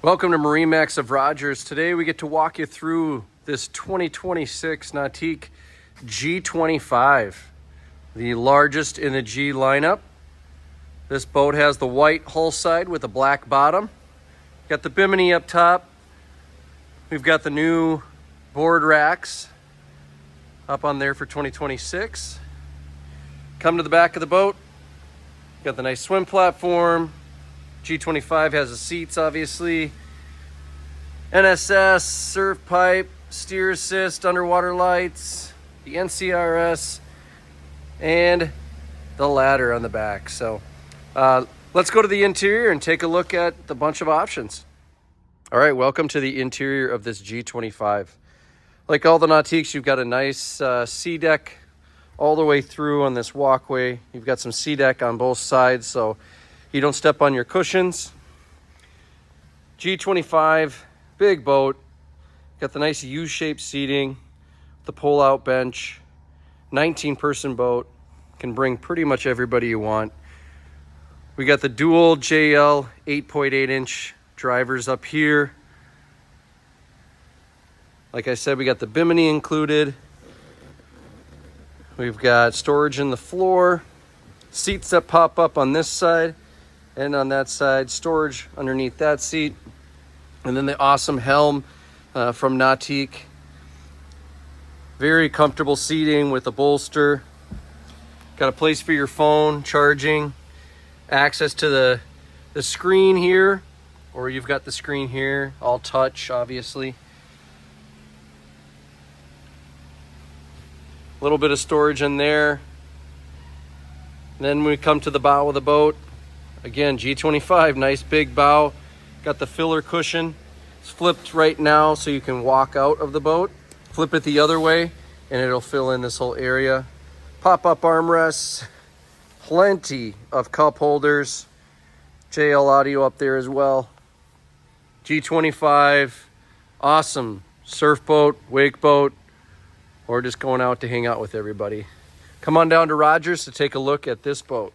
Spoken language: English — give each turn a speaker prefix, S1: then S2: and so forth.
S1: Welcome to MarineMax of Rogers. Today we get to walk you through this 2026 Nautique G25, the largest in the G lineup. This boat has the white hull side with a black bottom. Got the bimini up top. We've got the new board racks up on there for 2026. Come to the back of the boat. Got the nice swim platform. G25 has the seats, obviously. NSS, surf pipe, steer assist, underwater lights, the NCRS, and the ladder on the back. So let's go to the interior and take a look at the bunch of options. All right, welcome to the interior of this G25. Like all the Nautiques, you've got a nice sea deck all the way through on this walkway. You've got some sea deck on both sides, so you don't step on your cushions. G25, big boat. Got the nice U-shaped seating, the pull-out bench. 19-person boat. Can bring pretty much everybody you want. We got the dual JL 8.8-inch drivers up here. Like I said, we got the bimini included. We've got storage in the floor. Seats that pop up on this side. And on that side, storage underneath that seat. And then the awesome helm from Nautique. Very comfortable seating with a bolster. Got a place for your phone, charging. Access to the screen here. Or you've got the screen here, all touch, obviously. A little bit of storage in there. Then we come to the bow of the boat. Again, G25, nice big bow. Got the filler cushion. It's flipped right now so you can walk out of the boat. Flip it the other way and it'll fill in this whole area. Pop-up armrests. Plenty of cup holders. JL audio up there as well. G25, awesome surf boat, wake boat, or just going out to hang out with everybody. Come on down to Rogers to take a look at this boat.